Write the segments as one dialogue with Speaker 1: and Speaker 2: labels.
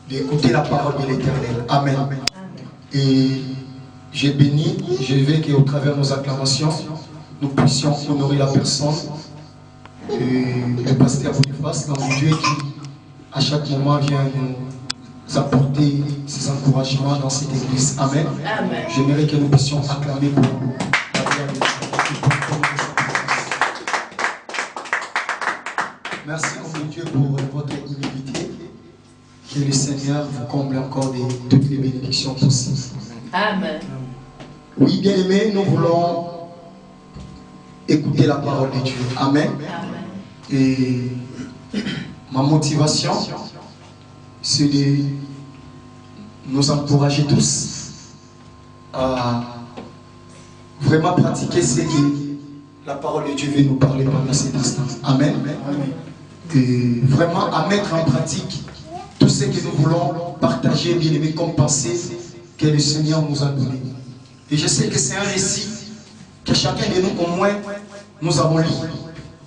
Speaker 1: d'écouter la parole de l'Éternel. Amen. Et je bénis, je veux qu'au travers de nos acclamations, nous puissions honorer la personne du pasteur Boniface, dans Dieu qui, à chaque moment, vient nous apporter ses encouragements dans cette église. Amen. Amen. J'aimerais que nous puissions acclamer pour vous. Merci, mon Dieu, pour votre humilité. Que le Seigneur vous comble encore de toutes les bénédictions possibles.
Speaker 2: Amen.
Speaker 1: Oui, bien-aimés, nous voulons écouter la parole de Dieu. Amen. Amen. Et ma motivation, c'est de nous encourager tous à vraiment pratiquer ce que la parole de Dieu veut nous parler pendant cet instant. Amen. Amen. Et vraiment à mettre en pratique tout ce que nous voulons partager, bien aimé, comme pensée que le Seigneur nous a donné. Et je sais que c'est un récit que chacun de nous, au moins, nous avons lu.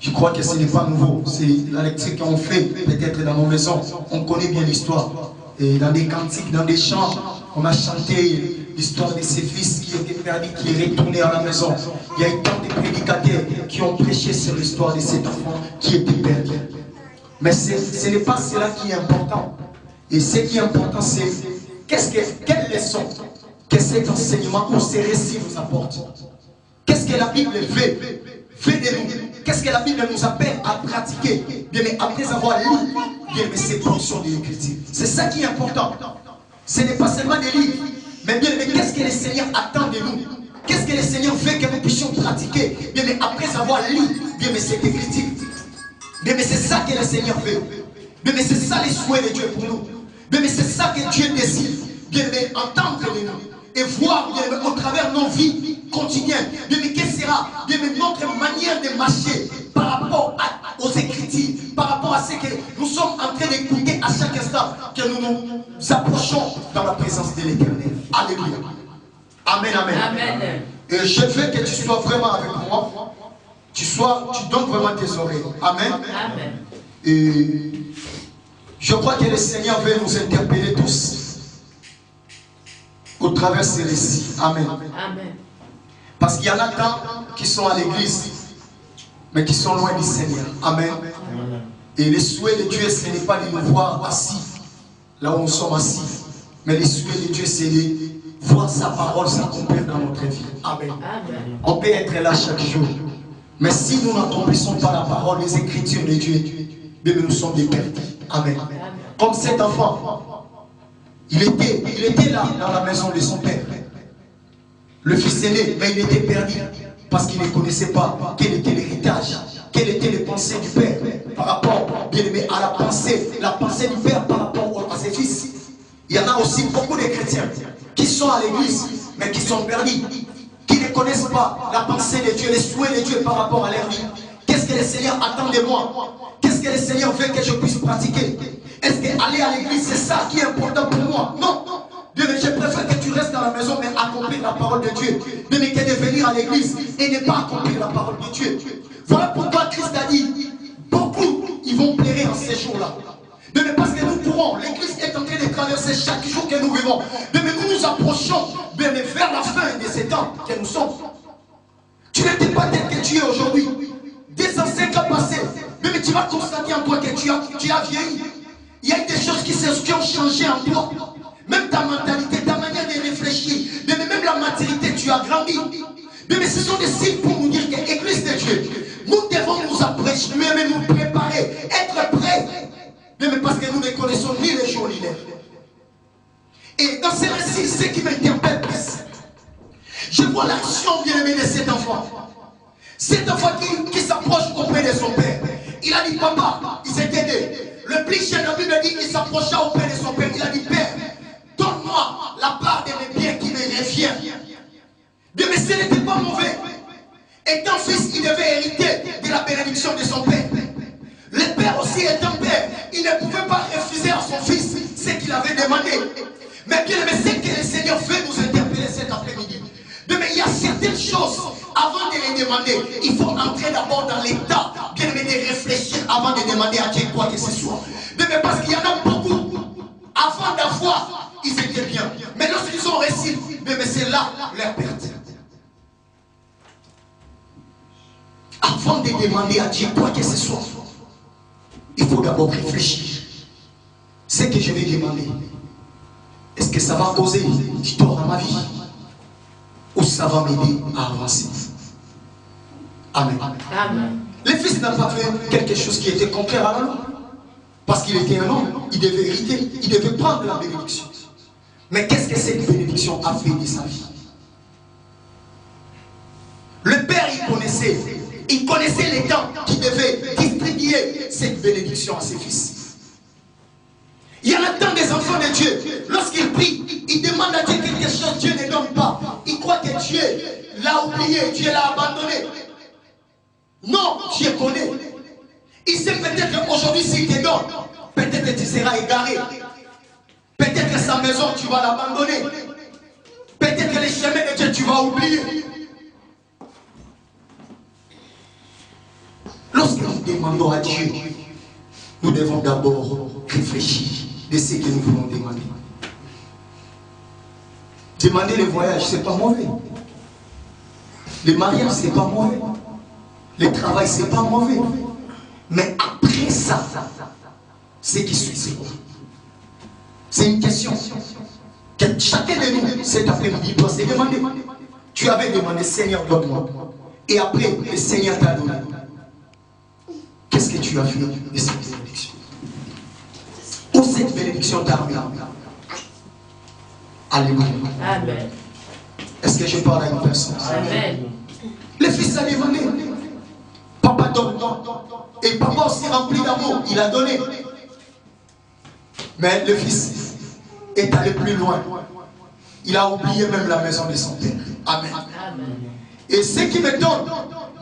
Speaker 1: Je crois que ce n'est pas nouveau. C'est la lecture qu'on fait, peut-être dans nos maisons. On connaît bien l'histoire. Et dans des cantiques, dans des chants, on a chanté l'histoire de ces fils qui étaient perdus, qui est retourné à la maison. Il y a eu tant de prédicateurs qui ont prêché sur l'histoire de cet enfant qui était perdu. Mais ce n'est pas cela qui est important. Et ce qui est important, c'est quelle leçon que cet enseignement ou ces récits nous apportent. Qu'est-ce que la Bible fait de nous? Qu'est-ce que la Bible nous appelle à pratiquer? Bien, mais après avoir lu bien, mais ces portions de l'Écriture. C'est ça qui est important. Ce n'est pas seulement des livres, mais bien, mais qu'est-ce que le Seigneur attend de nous? Qu'est-ce que le Seigneur veut que nous puissions pratiquer? Bien, mais après avoir lu bien, mais cette Écriture. Bien, mais c'est ça que le Seigneur veut. Bien, mais c'est ça les souhaits de Dieu pour nous. Bien, mais c'est ça que Dieu désire. Bien, mais entendre de nous. Et voir bien, mais, au travers de nos vies quotidiennes. Bien, mais quelle sera bien, mais, notre manière de marcher par rapport aux Écritures, par rapport à ce que nous sommes en train d'écouter à chaque instant, que nous nous approchons dans la présence de l'Éternel. Alléluia. Amen, amen. Amen. Et je veux que tu sois vraiment avec moi. Tu donnes vraiment tes oreilles. Amen. Amen. Et je crois que le Seigneur veut nous interpeller tous au travers de ces récits. Amen. Amen. Parce qu'il y en a tant qui sont à l'église, mais qui sont loin du Seigneur. Amen. Amen. Et le souhait de Dieu, ce n'est pas de nous voir assis, là où nous sommes assis. Mais le souhait de Dieu, c'est de voir sa parole s'accomplir dans notre vie. Amen. Amen. On peut être là chaque jour. Mais si nous n'accomplissons pas la parole, les Écritures de Dieu, bien nous sommes des perdus. Amen. Amen. Comme cet enfant, il était là dans la maison de son père. Le fils aîné, mais il était perdu parce qu'il ne connaissait pas quel était l'héritage, quelles étaient les pensées du père par rapport, bien aimé, à la pensée du père par rapport à ses fils. Il y en a aussi beaucoup de chrétiens qui sont à l'église, mais qui sont perdus, qui ne connaissent pas la pensée de Dieu, les souhaits de Dieu par rapport à leur vie. Qu'est-ce que le Seigneur attend de moi? Qu'est-ce que le Seigneur veut que je puisse pratiquer? Est-ce qu'aller à l'église, c'est ça qui est important pour moi? Non. Dieu, mais je préfère que tu restes dans la maison, mais accomplir la parole de Dieu. Dieu, mais que de venir à l'église et ne pas accomplir la parole de Dieu. Voilà pourquoi Christ a dit, beaucoup, ils vont périr en ces jours-là. Dieu, mais parce que nous courons, l'église est en train de traverser chaque jour que nous vivons. Dieu, mais nous nous approchons, Dieu, mais vers la fin de ces temps que nous sommes. Tu n'étais pas tel que tu es aujourd'hui. Des anciens cas passés, Dieu, mais tu vas constater en toi que tu as vieilli. Il y a eu des choses qui ont changé en toi. Même ta mentalité, ta manière de réfléchir, même la maturité, tu as grandi. Mais ce sont des signes pour nous dire que l'Église de Dieu, nous devons nous approcher, mais nous préparer, être prêts. Mais parce que nous ne connaissons ni les jours ni l'heure. Et dans ces récits, ce qui m'interpelle plus, je vois l'action bien-aimée de cet enfant. Cet enfant qui s'approche auprès de son père. Il a dit, papa, il s'est aidé. Le plus jeune, la Bible dit, il s'approcha auprès de son père. Il a dit, père, donne-moi la part de mes biens qui me revient. Mais ce n'était pas mauvais. Étant fils, il devait hériter de la bénédiction de son père. Le père aussi étant père, il ne pouvait pas refuser à son fils ce qu'il avait demandé. Mais bien, mais c'est que le Seigneur veut nous interpeller cet après-midi. Mais il y a certaines choses, avant de les demander, il faut entrer d'abord dans l'état, bien aimé, de réfléchir avant de demander à Dieu quoi que ce soit. Mais parce qu'il y en a beaucoup Avant d'avoir, ils étaient bien. Mais lorsqu'ils ont réussi, mais c'est là leur perte. Avant de demander à Dieu quoi que ce soit, il faut d'abord réfléchir. Ce que je vais demander, est-ce que ça va causer du tort dans ma vie? Ou ça va m'aider à avancer? Amen. Amen. Le fils n'a pas fait quelque chose qui était contraire à la loi. Parce qu'il était un homme, il devait hériter, il devait prendre la bénédiction. Mais qu'est-ce que cette bénédiction a fait de sa vie? Le père, il connaissait les temps qu'il devait distribuer cette bénédiction à ses fils. Il y en a tant des enfants de Dieu, lorsqu'ils prient, ils demandent à Dieu quelque chose, Dieu ne donne pas. Ils croient que Dieu l'a oublié, Dieu l'a abandonné. Non, Dieu connaît. Il sait peut-être qu'aujourd'hui, s'il te donne, peut-être que tu seras égaré. Peut-être que sa maison, tu vas l'abandonner. Peut-être que les chemins de Dieu, tu vas oublier. Lorsque nous demandons à Dieu, nous devons d'abord réfléchir de ce que nous voulons demander. Demander le voyage, ce n'est pas mauvais. Le mariage, ce n'est pas mauvais. Le travail, ce n'est pas mauvais. Mais après ça, ce qui suit, c'est quoi? C'est une question que chacun de nous, cet après-midi, doit se demander. Tu avais demandé, Seigneur, donne-moi. Et après, le Seigneur t'a donné. Qu'est-ce que tu as fait de cette bénédiction? Où cette bénédiction t'a amené? Alléluia. Amen. Est-ce que je parle à une personne? Amen. Le fils a demandé. Papa donne. Et papa aussi rempli d'amour, il a donné. Mais le fils est allé plus loin. Il a oublié même la maison de son père. Amen. Et ce qui me donne,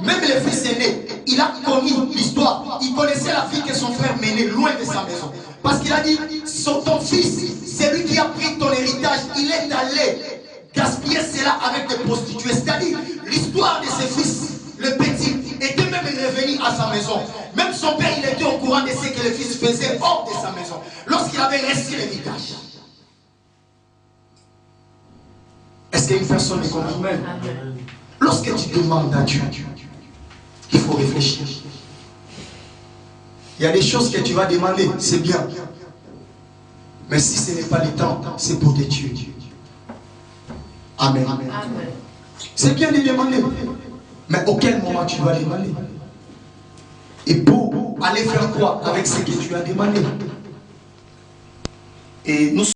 Speaker 1: même le fils aîné, il a connu l'histoire. Il connaissait la fille que son frère menait loin de sa maison. Parce qu'il a dit, ton fils, c'est lui qui a pris ton héritage. Il est allé gaspiller cela avec des prostituées. C'est-à-dire, l'histoire de ses fils, le petit, était même revenu à sa maison. Même son père, il était au courant de ce que le fils faisait hors de sa maison. Lorsqu'il avait reçu l'héritage. Est-ce qu'une personne me comprend? Lorsque tu demandes à Dieu, il faut réfléchir. Il y a des choses que tu vas demander, c'est bien. Mais si ce n'est pas le temps, c'est pour te tuer. Amen. C'est bien de demander. Mais auquel moment tu vas demander? Et pour aller faire quoi avec ce que tu as demandé? Et nous